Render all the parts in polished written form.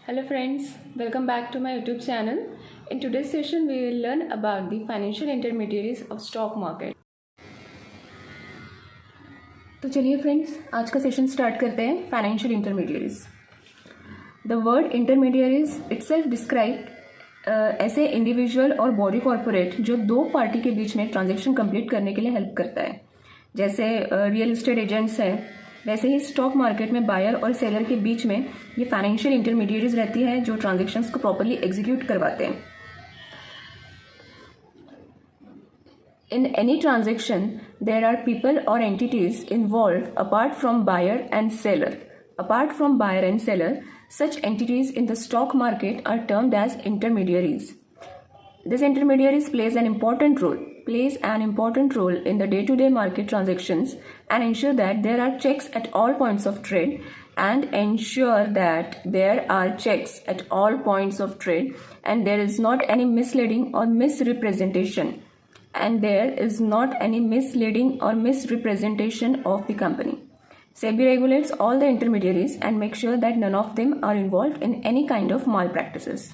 Hello friends, welcome back to my YouTube channel. In today's session we will learn about the financial intermediaries of stock market. तो चलिए friends, आज का session start करते हैं financial intermediaries. The word intermediaries itself describe ऐसे individual और body corporate जो दो पार्टी के बीच में ट्रांजैक्शन कंप्लीट करने के लिए हेल्प करता है. जैसे रियल एस्टेट एजेंट्स हैं, वैसे ही स्टॉक मार्केट में बायर और सेलर के बीच में ये फाइनेंशियल इंटरमीडियरीज रहती है जो ट्रांजैक्शंस को प्रॉपर्ली एग्जीक्यूट करवाते हैं. In any transaction, there are people or entities involved apart from buyer and seller. Apart from buyer and seller, such entities in the stock market are termed as intermediaries. This intermediaries plays an important role in the day-to-day market transactions and ensure that there are checks at all points of trade and there is not any misleading or misrepresentation of the company. SEBI regulates all the intermediaries and makes sure that none of them are involved in any kind of malpractices.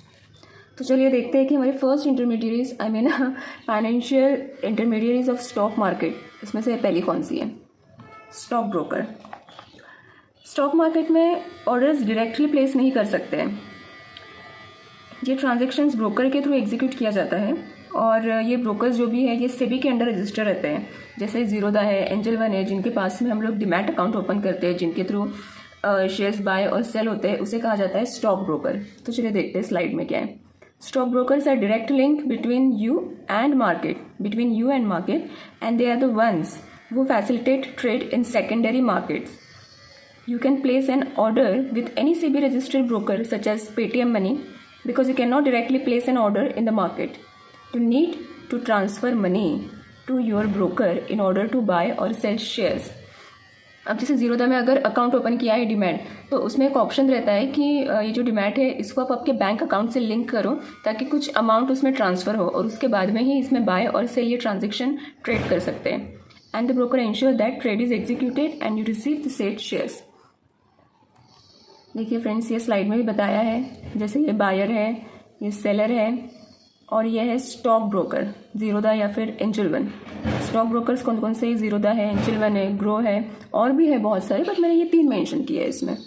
तो चलिए देखते हैं कि हमारे first intermediaries financial intermediaries of stock market, इसमें से पहली कौन सी है? Stock broker. स्टॉक मार्केट में ऑर्डर्स डायरेक्टली प्लेस नहीं कर सकते हैं. ये ट्रांजैक्शंस ब्रोकर के थ्रू एग्जीक्यूट किया जाता है और ये ब्रोकर्स जो भी है ये सेबी के अंडर रजिस्टर रहते हैं. जैसे जीरोदा है, एंजल वन है, जिनके पास में हम लोग डीमैट अकाउंट ओपन करते हैं, जिनके थ्रू शेयर्स बाय और सेल होते हैं, उसे कहा जाता है स्टॉक ब्रोकर. तो चलिए देखते हैं स्लाइड में क्या है. Stock brokers are direct link between you and market, and they are the ones who facilitate trade in secondary markets. You can place an order with any SEBI registered broker such as Paytm Money because you cannot directly place an order in the market. You need to transfer money to your broker in order to buy or sell shares. अब जैसे जीरोदा में अगर account open किया है demat, तो उसमें एक option रहता है कि ये जो डीमैट है इसको आप आपके बैंक अकाउंट से लिंक करो ताकि कुछ अमाउंट उसमें ट्रांसफ़र हो और उसके बाद में ही इसमें बाय और सेल ये ट्रांजेक्शन ट्रेड कर सकते हैं. And the broker ensure that trade is executed and you receive the said shares. देखिए फ्रेंड्स, ये स्लाइड में भी बताया है. जैसे ये बायर है, ये सेलर है और ये है स्टॉक ब्रोकर, जीरोदा या फिर एंजल वन. स्टॉक ब्रोकर्स कौन कौन से? जीरोदा है, एंजल वन है, ग्रो है और भी है बहुत सारे, बट मैंने ये 3 मेंशन किए हैं इसमें.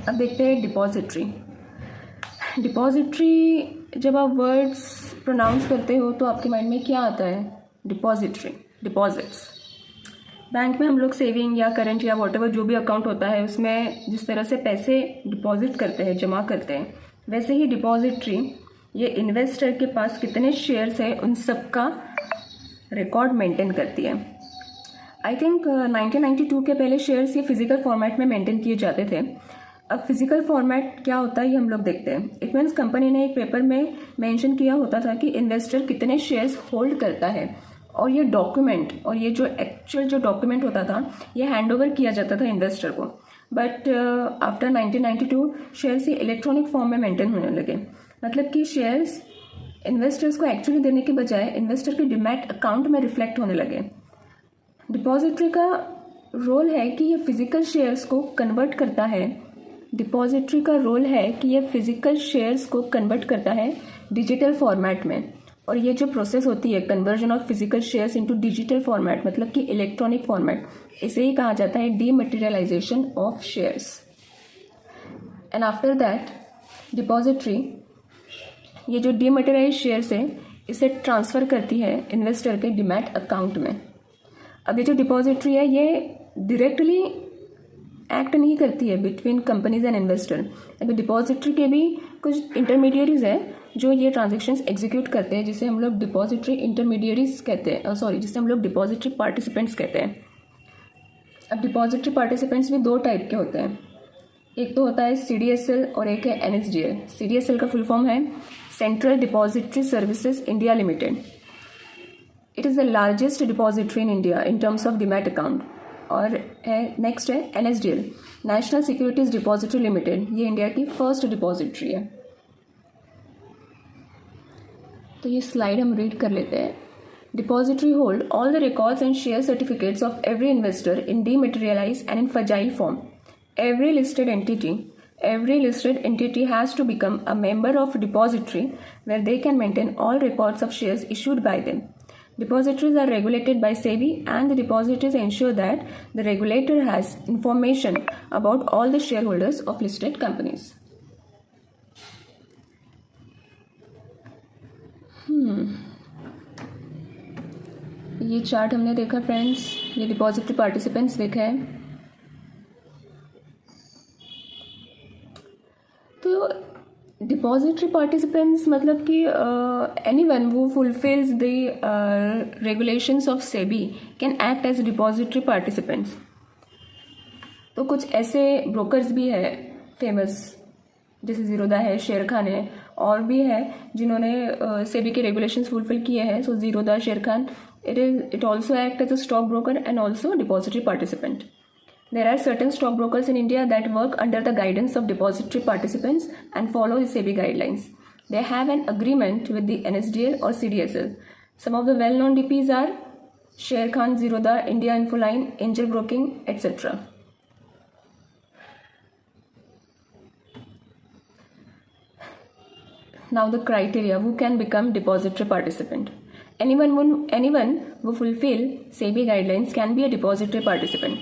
अब देखते हैं डिपॉजिटरी. डिपॉजिटरी जब आप वर्ड्स प्रोनाउंस करते हो तो आपके माइंड में क्या आता है? Depository, deposits. बैंक में हम लोग सेविंग या करंट या वॉटेवर जो भी अकाउंट होता है उसमें जिस तरह से पैसे डिपॉजिट करते हैं, जमा करते हैं, वैसे ही डिपॉजिटरी ये इन्वेस्टर के पास कितने शेयर्स हैं उन सब का रिकॉर्ड मेंटेन करती है. आई थिंक 1992 के पहले शेयर्स ये फिजिकल फॉर्मेट में मेंटेन किए जाते थे. अब फिजिकल फॉर्मेट क्या होता है ये हम लोग देखते हैं. इट मीन्स कंपनी ने एक पेपर में मेंशन किया होता था कि इन्वेस्टर कितने शेयर्स होल्ड करता है और ये डॉक्यूमेंट और ये जो एक्चुअल जो डॉक्यूमेंट होता था ये हैंड ओवर किया जाता था इन्वेस्टर को. बट आफ्टर 1992 शेयर्स ये इलेक्ट्रॉनिक फॉर्म में मेंटेन होने लगे. मतलब कि शेयर्स इन्वेस्टर्स को एक्चुअली देने के बजाय इन्वेस्टर के डीमैट अकाउंट में रिफ्लेक्ट होने लगे. डिपॉजिटरी का रोल है कि ये फिजिकल शेयर्स को कन्वर्ट करता है. डिपॉजिटरी का रोल है कि ये फिजिकल शेयर्स को कन्वर्ट करता है डिजिटल फॉर्मेट में. और ये जो प्रोसेस होती है conversion of physical shares into digital format, मतलब कि इलेक्ट्रॉनिक फॉर्मेट, इसे ही कहा जाता है dematerialisation of shares. And after that depository ये जो डीमटेरियलाइज शेयर्स है इसे ट्रांसफ़र करती है इन्वेस्टर के डीमैट अकाउंट में. अब ये जो डिपॉजिटरी है ये डायरेक्टली एक्ट नहीं करती है बिटवीन कंपनीज एंड इन्वेस्टर. अभी डिपॉजिटरी के भी कुछ इंटरमीडियरीज है जो ये ट्रांजेक्शन्स एग्जीक्यूट करते हैं, जिसे हम लोग डिपॉजिटरी इंटरमीडियरीज कहते हैं, जिसे हम लोग डिपॉजिटरी पार्टिसिपेंट्स कहते हैं. अब डिपॉजिटरी पार्टिसिपेंट्स भी 2 टाइप के होते हैं. एक तो होता है CDSL और एक है NSDL. CDSL का फुल फॉर्म है central depository services India limited. It is the largest depository in India in terms of demat account. और नेक्स्ट है NSDL, national securities depository limited. ये इंडिया की फर्स्ट डिपॉजिटरी है. तो ये स्लाइड हम रीड कर लेते हैं. Depository hold all the records and share certificates of every investor in dematerialised and in fragile form. Every listed entity Every listed entity has to become a member of a depository where they can maintain all records of shares issued by them. Depositories are regulated by SEBI, and the depositories ensure that the regulator has information about all the shareholders of listed companies. ये chart हमने देखा friends, ये depository participants देखा है। तो depository participants मतलब कि anyone who fulfills the regulations of SEBI can act as depository participants. तो कुछ ऐसे ब्रोकर्स भी है फेमस, जैसे ज़ीरोदा है, शेर खान है, और भी है जिन्होंने सेबी के रेगुलेशंस फुलफिल किए हैं। सो ज़ीरोदा, शेर Khan, it also act as a stock broker and also depository participant. There are certain stock brokers in India that work under the guidance of depository participants and follow the SEBI guidelines. They have an agreement with the NSDL or CDSL. Some of the well-known DPs are Sher Khan, Zerodha, India Infoline, Angel Broking, etc. Now the criteria: who can become depository participant? Anyone who fulfill SEBI guidelines can be a depository participant.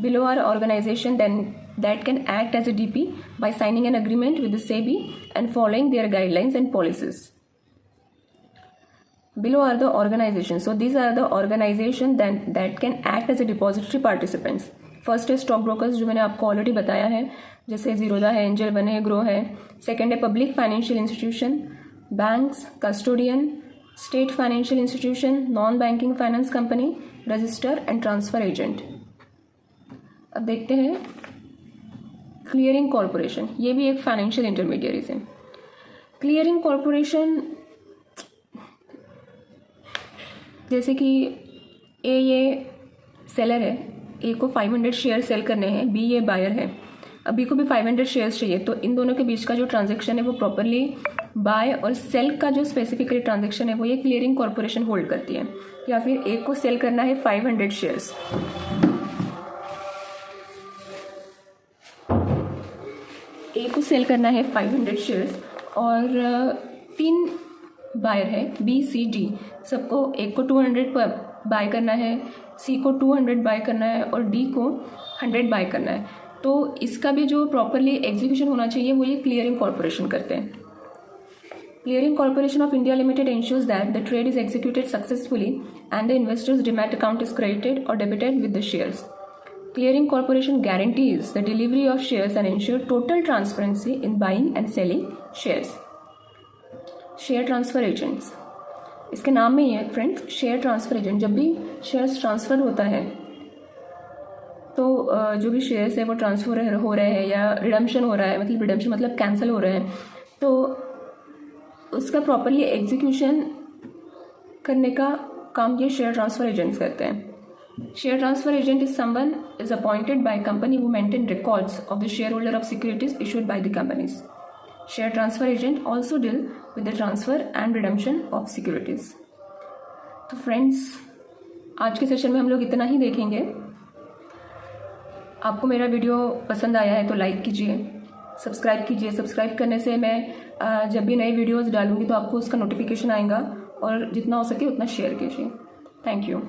Below are organization that can act as a DP by signing an agreement with the SEBI and following their guidelines and policies. Below are the organizations. So these are the organizations that can act as a depository participants. First है stock brokers, जो मैंने आपको already बताया है, जैसे ज़ीरोदा है, angel one है, grow है। सेकेंड है public financial institution, banks, custodian, state financial institution, non banking finance company, register and transfer agent. अब देखते हैं क्लियरिंग कॉरपोरेशन, ये भी एक फाइनेंशियल इंटरमीडियरीज है। क्लियरिंग कॉरपोरेशन जैसे कि ये सेलर है, ए को 500 शेयर सेल करने हैं, बी ये बायर है, अब बी को भी 500 शेयर्स चाहिए, तो इन दोनों के बीच का जो ट्रांजैक्शन है वो प्रॉपरली बाय और सेल का जो स्पेसिफिकली ट्रांजैक्शन है वो ये क्लियरिंग कॉरपोरेशन होल्ड करती है। या फिर ए को सेल करना है 500 शेयर्स, ए को सेल करना है 500 शेयर्स और 3 बायर है, बी सी डी, सबको एक को 200 पर बाय करना है, सी को 200 बाय करना है और डी को 100 बाय करना है। तो इसका भी जो प्रॉपरली एग्जीक्यूशन होना चाहिए वो ये क्लियरिंग कॉरपोरेशन करते हैं। Clearing corporation of India limited ensures that the trade is executed successfully and the investor's demat account is credited or debited with the shares. Clearing corporation guarantees the delivery of shares and ensure total transparency in buying and selling shares. Share transfer agents, इसके नाम में ही है friends, share transfer agent. जब भी shares transfer होता है तो जो भी शेयर्स है वो ट्रांसफ़र हो रहे हैं या रिडम्पशन हो रहा है, मतलब रिडम्पशन मतलब कैंसिल हो रहे हैं, तो उसका प्रॉपरली एग्जीक्यूशन करने का काम ये शेयर ट्रांसफ़र एजेंट्स करते हैं। Share transfer agent is someone is appointed by company who maintain records of the share holder of securities issued by the companies. Share transfer agent also deal with the transfer and redemption of securities. तो friends आज के session में हम लोग इतना ही देखेंगे। आपको मेरा वीडियो पसंद आया है तो लाइक कीजिए, सब्सक्राइब कीजिए। सब्सक्राइब करने से मैं जब भी नए वीडियोस डालूंगी तो आपको उसका नोटिफिकेशन आएगा, और जितना हो सके उतना शेयर कीजिए। Thank you.